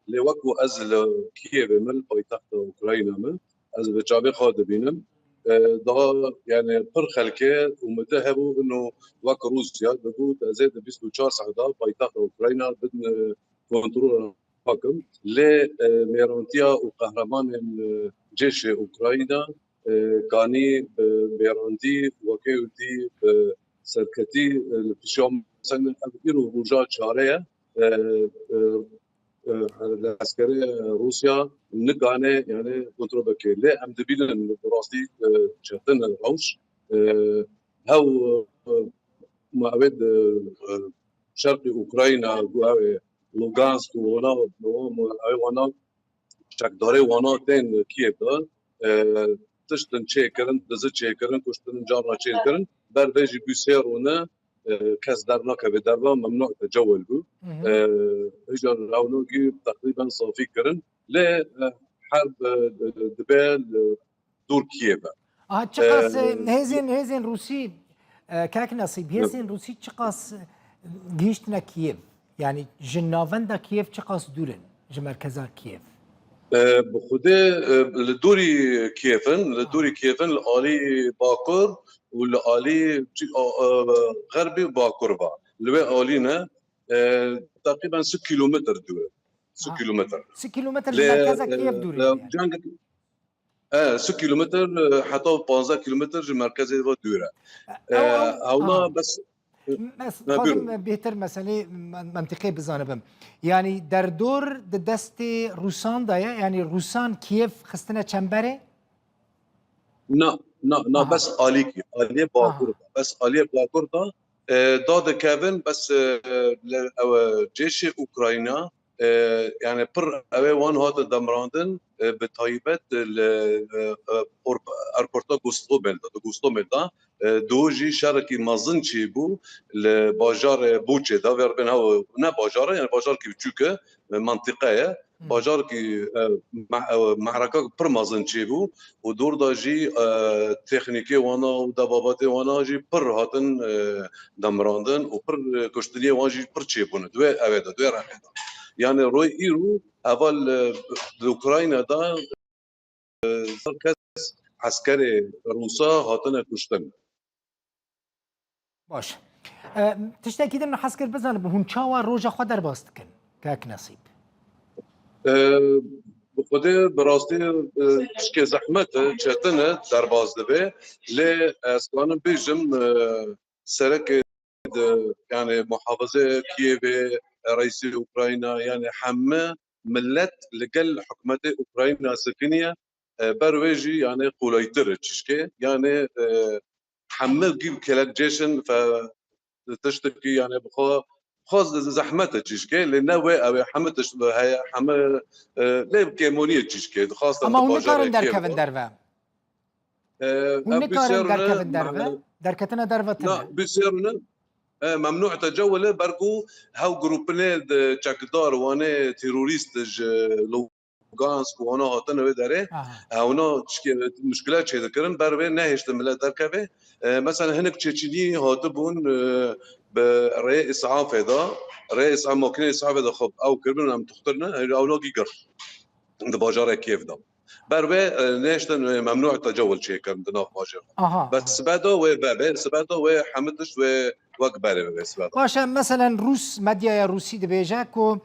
لوكو از كييف من پایتخت اوکراینا من از به جابه خود بینم دا يعني پر خلكه ومتهبوا انه وك روسيا بقول زاد 24 ساعه پایتخت اوکراینا بدن كنترول حاكم لميرونتيا وقهرمان جيش اوكرانيا كاني بيراندي وكيودي سركتي الفيشوم مثلا أبيرو روجات شارعه العسكريه روسيا نقانه يعني كنتروبكي لا ام دبيلن براستي شتن الروش هاو معبد شرق اوكرانيا لوغانسك وانا چکداری وانا تن کیه دا تشتن چه کرن دزه چه کرن کشتن جارنا چه کرن بر ویجی بسیارونه کس در نکه در و ممنوع تجول بو اجار راونوگی تقریبا صافی کرن ل حرب دبال دور کیه با چقاس هزین روسی کاک نصیب هزین روسی چقاس گیشتنا کیف يعني جناوند كيف چقاس دورن جمركزا كيف بخوده لدوري كيفن الالي باكر والالي غربي باكر با لو الينا تقريبا 6 كيلومتر دوره 6 كيلومتر 6 كيلومتر جمركزا كيف دوري 6 كيلومتر حتى 15 كيلومتر جمركزا دوره هنا بس خودم بهتر مسئله منطقه بزنم يعني در دور دست روسان دايا يعني روسان كيف خستنا چنبره نه بس آلی باکور بس آلی باکور داد کابن بس جيش اوكرانيا يعني پر اوه وان هات دمراندن به تایبت ارپورتا گوستومل دا دوجي شركي مازن چی بو لباجار بوچه دا وربن هاو نه باجاره يعني باجار کی بچوكه منطقه باجار کی معركه پر مازن چی بو و دور دا جي تکنیکی وانا و دبابات وانا جي پر هاتن دمراندن و پر کشتنی وانا جي پر چی بونه دوه اوه دا دوه رقه دا يعني روي ايرو اول اوكرانيا دا کس عسكري روسا هاتن کشتن باش تشتاكيد انه حسكر بزن بهون چاوا روجا خود در باست کن کاک نصیب بخوده براستی تشکي زحمت چتنه در باز دبه لی اسکانم بیجم سرک يعني محافظه كييف رئيس اوكرانيا يعني حمى ملت لقل حكومه اوكرانيا سكنيه برويجي يعني قوليتر تشكي يعني حمى جيب كلاك جيشن فتشتكي يعني خاص زحمته تشكي لانه او حمتش هي حمى لا بكيمونيه تشكي خاصه اما هو نقارن در كفن درفا هو نقارن در كفن درفا در كتنا درفتنا لا بيصيرنا ممنوع تجول بركو هاو جروبنا تشكدار وانا تيروريست لوغانسك وانا هاتنا بداره هاونا مشكلات شي ذكرن بربه نهشت ملا دركبه مثلا هناك تشيتشيني هاتبون بري اسعاف هذا ري اسعاف ماكينه اسعاف هذا خب او كربن عم تخترنا او لاقي قر عند باجار كيف ده بربه نهشتن ممنوع التجول شي كان دنا باجار بس بعده وبابه بعده وحمدش وكبره بس باشه مثلا روس مديا روسي دبيجاكو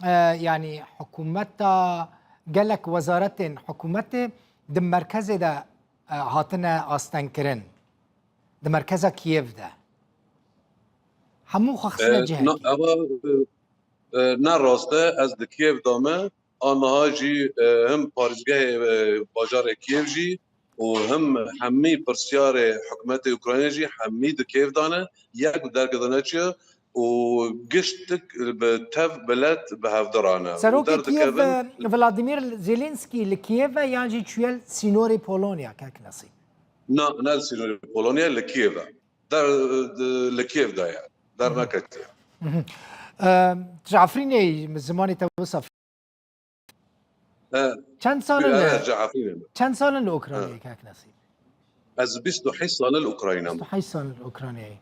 يعني حكومتها قالك وزارة حكومته دم مركز ده هاتنا استنكرن دم مركز كييف ده همو خصنا جهة نه راسته از کیف دامه آنها جی هم پارزگاه باجار کیف جی و هم همی پرسیار حکومت اوکراینی جی همی د کیف دانه یک درگدانه چیه و گشتك بتف بلد بهفدرانه سروك كييف فلاديمير زيلينسكي لكييف يعني تشويل سينوري بولونيا كاك نصيب نا سينوري بولونيا لكييف در لكييف دا يعني در نكت جعفريني من زمان توصف كم سال الاوكرانيا كاك نصيب از 28 سال الاوكرانيا 28 سال الاوكرانيا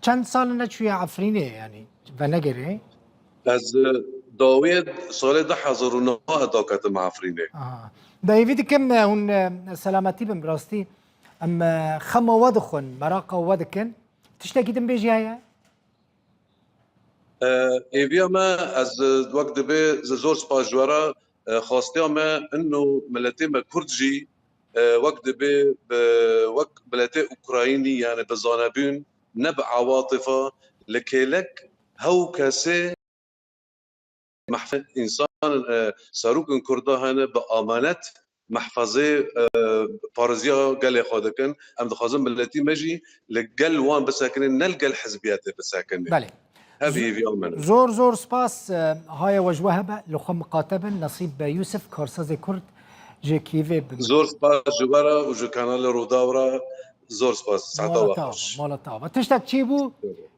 چند سال نشوی عفرینه يعني ونگره؟ از داوود سالي ضحى زرنا داكت معفرينه دايفيد كم هون سلامتي بمراستي اما خما ودخن مراقه ودكن تشتكي دم بيجي هيا ايفيا ما از وقت به زور سپاس جوارا خواستیا ما انه ملتي ما كردجي وقت به وقت ملتي اوكرايني يعني بزانبون نبع عواطفه لكيلك هو كاسي محفظ انسان ساروك كردا هنا بامانه محفظه بارزيا قال خودكن ام دخازم ملتي مجي لقل وان بساكنين نلقى الحزبيات بساكنين بله هذه في يوم زور سباس هاي وجوهبه لخم مقاتبا نصيب يوسف كارساز كرد جي كيفي زور سباس جبارا وجو كانال روداورا زور سباس ساعتها وخش مالطاوة تشتك تشيبو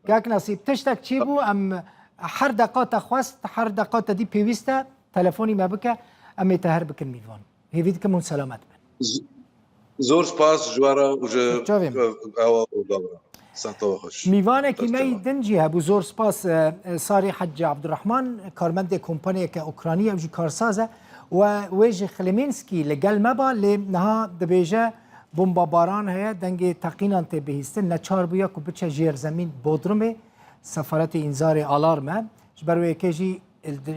كاك نصيب تشتك تشيبو ام حر دقات خواست حر دقات دي بيويستا تلفوني ما بك ام تهر بك الميفان هي فيدك من سلامات زور سباس جوارا وجو روداورا ساعتها وخش میوانه کی می دنجی ابو زور سپاس ساری حج عبدالرحمن کارمند کمپانی که اوکراینی او کارسازه و ویج خلیمینسکی لگل مبا لنها دبیجه بمبا باران هيا دنگ تقینان ته بهستن نچار بیا کو بچه جیر زمین بودرمه سفارت انذار آلارمه جبروی کجی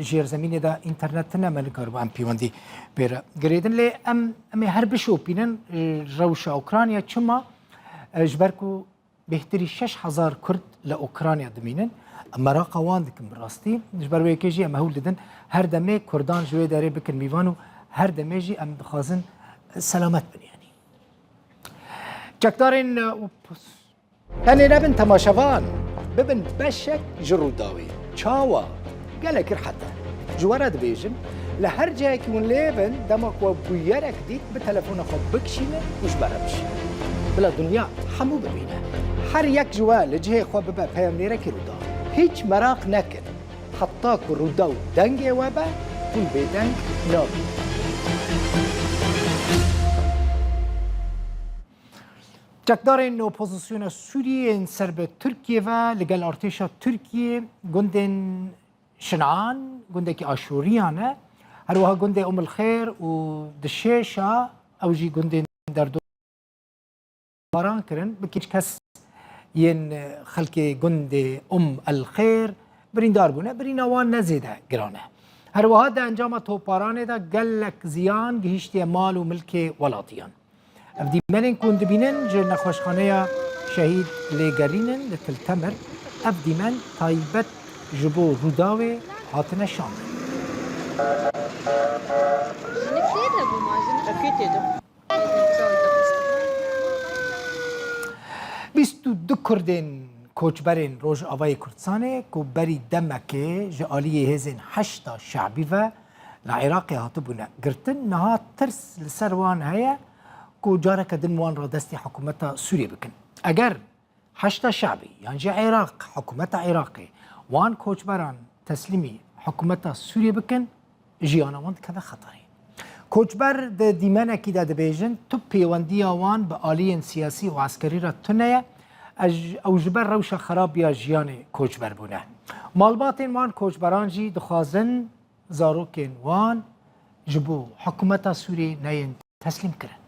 جیر زمین دا اینترنت نه ملکار با ام پیوندی بیر گریدن لی ام هر بشو بینن روش اوکراینیا چما جبرکو بهتری 6000 کرد لأوکراینیا دمینن مراقه وان دکن براستی جبر ویکیجی ام هول ددن هر دمه کردان جوی داره بکن میوانو هر دمه جی ام دخازن سلامت بن یعنی چکدارین یعنی نبن تماشوان ببن بشک جروداوی چاوا گلک رحتا جوارد بیجن لهر جای که من لیبن دماغ و بویرک دید به تلفون خود بکشینه وش برمشینه بلا دنیا حمو ببینه هر یک جوا لجهه خو ببا پیامنیره که رودا هیچ مراق نکن حتی که رودا و دنگ وبا پول به دنگ نابی جکدارین اپوزیسیون سوریه سر به ترکیه و لگل ارتش ترکیه گندن شنعان گنده که آشوریانه هر وها گنده ام الخیر و دشیشا او جی گنده در دو باران کرن بکیچ کس ين خلق جند الخير بريندار بونه برينوان نزيده جرانه هر وهذا انجام توپارانه دا قالك زيان جهشتي مال وملك ولاتيان افدي منن كون دبينن جن خوشخانه شهيد لجرينن لتلتمر افدي من طيبت جبو روداوي هاتنا شام بیست و دو کردین کوچبرین روز آوای کردستانه که بری دمکه جالی هزین 8 شعبی و العراقی هاتبونه گرتن نها ترس لسروان هيا که جاره کدن وان را دستی حکومت سوریه بکن اگر 8 شعبی یعنی جا عراق حکومت عراقی وان کوچبران تسلیمی حکومت سوریه بکن جیانا وان کده خطری کوچبر د دیمنه کی د بیژن تو پیوندی وان به آلین سیاسی و عسکری را تنه او جبر روش خراب یا جیان کوچبر بونه مالبات وان کوچبران جی دخوازن زاروکین وان جبو حکومت سوری نین تسلیم کرن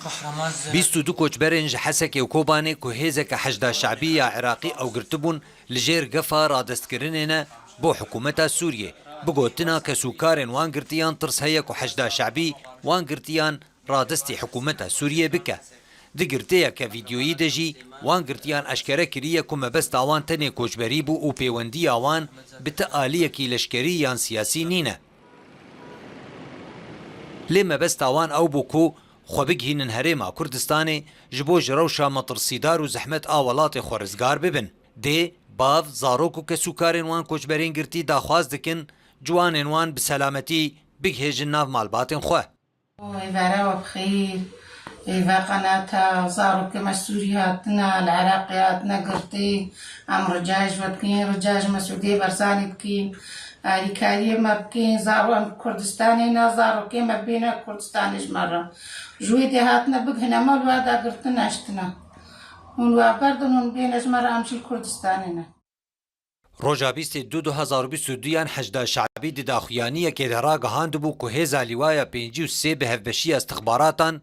22 کوچبرن حسك وكوباني كوهيزك حشدا شعبية عراقي أو قرتبون لجير قفا رادستكرننا بو حكومتا سوريا بقوتنا كسوكارن وان قرتيان ترس هيك وحشدا شعبي وان قرتيان رادستي حكومتا سوريا بكا دي قرتيا كفيديوي دجي وان قرتيان أشكرا كريا كما بس تاوان تني كوچبري بو و بيوندي آوان بتقالية كي لشكريان سياسي نينا لما بس تاوان أو بوكو خوبگهین هرما کردستانی جبو جروشا مطرسیدار و زحمت آولات خورزگار ببن ده باف زاروکو کسوکارن وان کوچبرین گرتی داخواز دکن جوانن وان بسلامتی بگهجن ناف مالباتن خواه ایوارا و بخیر ایوا قناتا زاروک مسئولیاتنا العراقیاتنا گرتی ام رجاج ودکین رجاج مسعودی برسانی بکین الكاريه مبكين زارو كردستاني نازارو كيما بينا كردستاني مرة جويدي هاتنا بقهنا ما الوادا قرتنا اشتنا ونوا بردن بينا مرة امشي كردستانينا روژا 22/2022 حشدا شعبی دی داخویانیه که درا گهاند بو که هیزا لیوایا 53 به هفبشی استخباراتان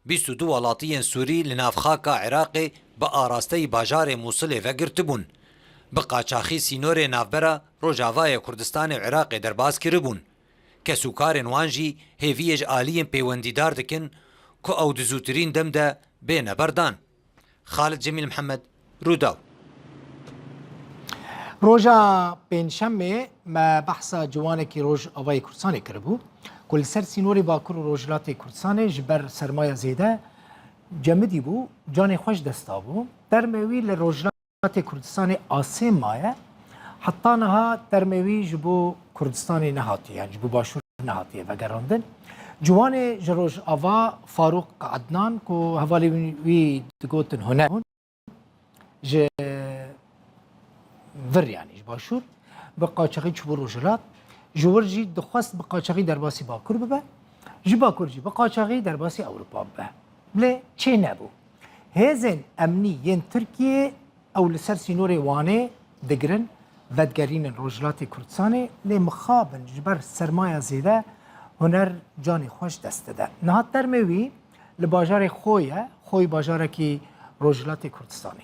22 ولاطیین سوری لنافخاکا عراقی با آراسته باجار موصل و گرتبون. به قاچاخی سینور نافبرا روژاوای کردستان عراق درباز کربون. که سوکارن وانجی هیویج آلین پیوندیدار دکن که او دزوترین دم ده بین بردان. خالد جمیل محمد روداو. روژا پنجشنبه ما بحثا جوانکی روژ آوای کردستان کربو کل سر سینوری باکور و روژلات کردستان جبر سرمایه زیده جمدی بو جان خوش دستا بو درموی لروژلات کردستان آسیم مایه حتی نها درموی جبو کردستان نهاتی یعنی جبو باشور نهاتی و گراندن جوان جروژ آوا فاروق عدنان که حوالی وی دگوتن هنر ور یعنی باشور به قاچاقی چوب روجلات جورجی دخواست به قاچاقی در باسی باکور ببه جی باکور جی به قاچاقی در باسی اروپا ببه بله چه نبو هزن امنی ین ترکیه او لسر سینور وانه دگرن ودگرین روجلات کردستان لی مخابن جبر سرمایه زیده هنر جانی خوش دسته ده نهات درموی لباجار خوی باجاره کی روجلات کردستانه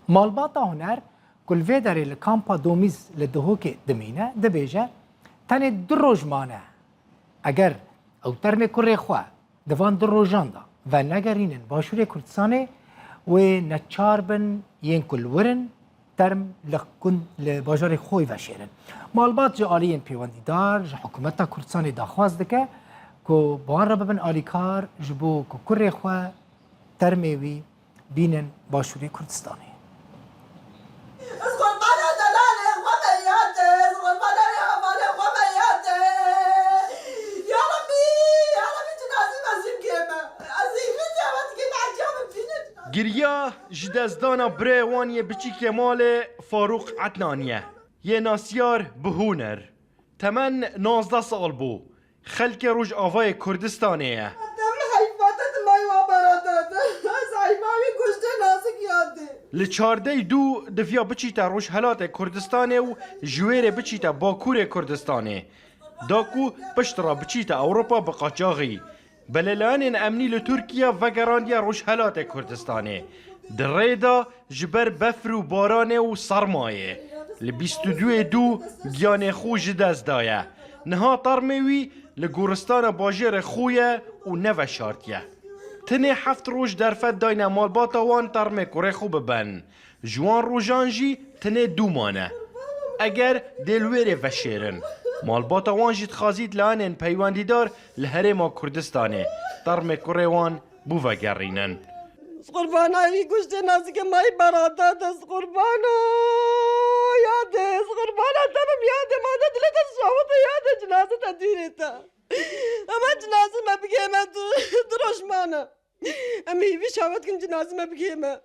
مالباتا هنر کل وی داره لکامپا دومیز لدهوک دمینه دبیجه تنه در روژمانه اگر او ترم کره خواه دوان در روژانده و نگرینن باشور کردستانه و نچار بن ین کل ورن ترم لکن لباجار خوی وشیرن مالبات جا آلیین پیواندی دار جا حکومتا کردستانه داخواست دکه که بوان را ببن آلیکار جبو که کره خواه ترموی بینن باشور کردستانه گریا جدزدانا بره وانیه بچی کمال فاروق عدنانیه یه ناسیار بهونر تمن 19 سال بو خلک روش آوای کردستانیه لچارده دو دفیا بچی تا روش حالات کردستانه و جویر بچی تا باکور کردستانه داکو پشترا بچی تا اوروپا بقاچاغی بللان امنی لترکیه و گراندیا روش حالات کردستانه دریدا جبر بفر و بارانه و سرمایه ل22 دو گیان خوش دست دایه نها ترموی لگورستان باجر خویه و نو شارتیه تنه 7 روش در فد داینه مالباتا وان ترمه کره خوب بن جوان روژانجی تنه 2 مانه اگر دلویر وشیرن مالباتا وان جید خازید لانن پیواندیدار لحرما کردستانه ترمه کره وان بو وگرینن قربانا ای گوشت نازی که مای برادات از قربانا یاده از قربانا تمام یاده ماده دلت از شاوت یاده جنازه تا دیرتا اما جنازه ما بگه من دروشمانه اما هیوی شاوت کن جنازه ما بگه من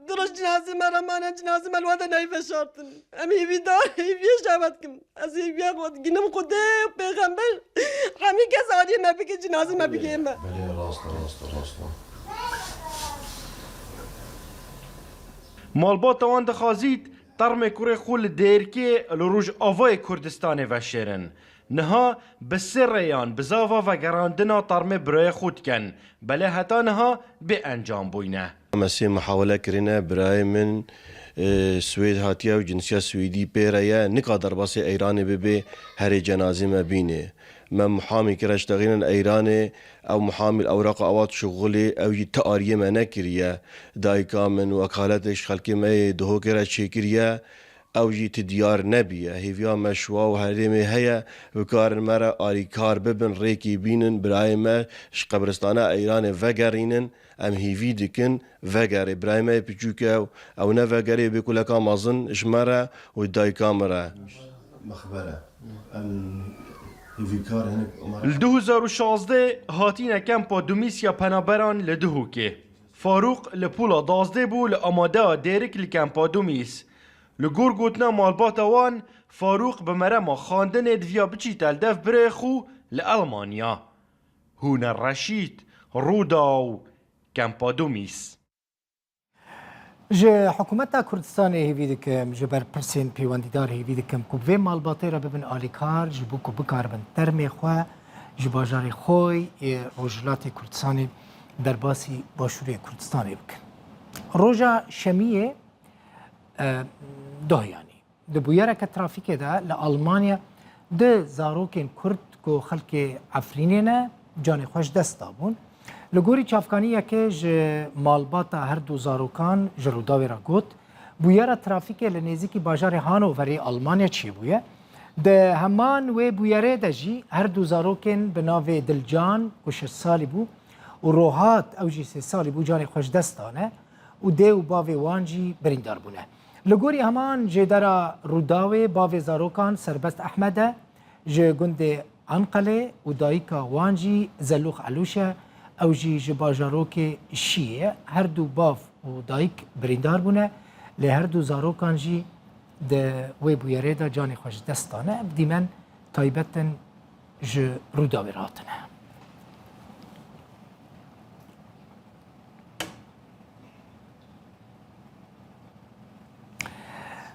دروش جنازه ما رمانه جنازه ما الواده نایی فشارتن اما هیوی دار هیوی شاوت کن از هیوی خود گنم خوده پیغمبر همی کس آریه ما بگه جنازه ما بگه من بله راست مالبات وان دخازید ترمه کره خول دیرکی لروج آوای کردستان وشیرن نها بسر ریان بزاوا و گراندنا ترمه برای خود کن بله حتا نها به انجام بوینه مسی محاوله کرنه برای من سوید هاتیه و جنسیه سویدی پیره نقدر باسی ایران ببه هر جنازه مبینه من محامي كراش تغينا ايراني او محامي الاوراق اوات شغلي او تاريه ما نكريا دايكا من وكالتش خلقي ما دهو كراش شكريا او جيت ديار نبيه هيفيا مشوا وهرمي هيا وكار مرا اريكار ببن ريكي بينن برايما قبرستانا ايران فغارينن ام هيفي دكن فغاري برايما بيجوكا او نفغاري بكلكا مازن شمرا ودايكا مرا مخبره ل 2016 هاتین کمپا دومیسیا پنابران لدهوکه فاروق لپولا دازده بو لاماده دیرک لکمپا دومیس لگور گوتنا مالبات وان فاروق بمرما خاندن دویا بچی تلدف بره خو لألمانیا هونر رشید روداو کمپا دومیس جه حکومت کردستان هیوی دکم جبر پرسین پیوندیدار هیوی دکم کو به مالباتی را ببین آلیکار جبو کو بکار بن ترمی خو جباجار خوی روجلات کردستان در باسی باشوری کردستان بکن روجا شمیه دهیانی دبویره که ترافیک ده لآلمانیا ده زاروکن کرد کو خلک عفرینه جان خوش دست دابون لگوری چافکانیه که مالباتا هر دو زاروکان جروداوی را گوت بویره ترافیک لنزیکی باجار هانووری آلمانیا چی بویه ده همان و بویره ده جی هر دو زاروکن به ناو دلجان و 6 سالی بو و روحات او جی 3 سالی بو جان خوش دستانه و ده و باوی وانجی بریندار بونه لگوری همان جدارا روداوی باوی زاروکان سربست احمده جه گند انقله و دایکا وانجی زلوخ علوشه او جی جباجاروک شیعه هر دو باف و دایک بریندار بونه لی هر دو زاروکان جی ده وی بویره دا جانی خوش دستانه دیمن تایبتن جه روداوی راتنه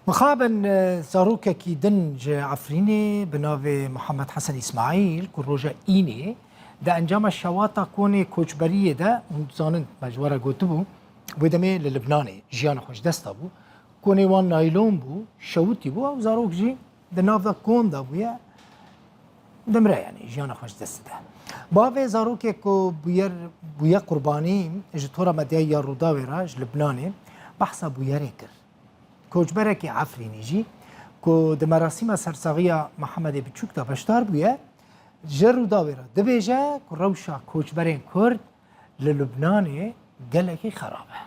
مخابن زاروكا كي دنج عفريني بناوي محمد حسن إسماعيل كل روجا إيني دا أنجام الشواطة كوني كوچبرية دا زانن مجوارا قوتبو بودمي للبناني جيانا خوش دستا بو كوني وان نايلون بو شوتي بو او زاروك جي دا ناف دا كون دا بويا دمرا يعني جيانا خوش دستا باوي زاروكا كو بويا قرباني جتورا مديا يا روداوي راج لبناني بحثا بويا ريكر کوچبرکی عفرینی جی کو د مراسم سرساغیا محمد بچوک دا بشتار بویه جرو داویرا دبیجه کو روشا کوچبرین کرد للبنان گلکی خرابه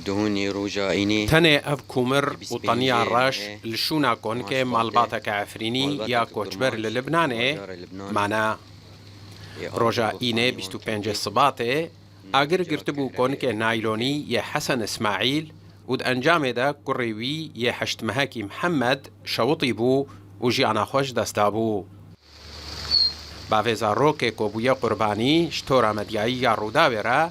دهوني رجائيني تنه اف كومر وطنيا راش لشونا كونك مالباتك عفريني يا كوچبر للبنان معنا رجائيني 25 صباته اگر گرتبو کونک نایلونی یه حسن اسماعیل ود انجام دا کریوی یه حشت مهاکی محمد شوطی بو و جیانا خوش دستابو باویزا روک کو بویا قربانی شتورا مدیایی یا روداوی را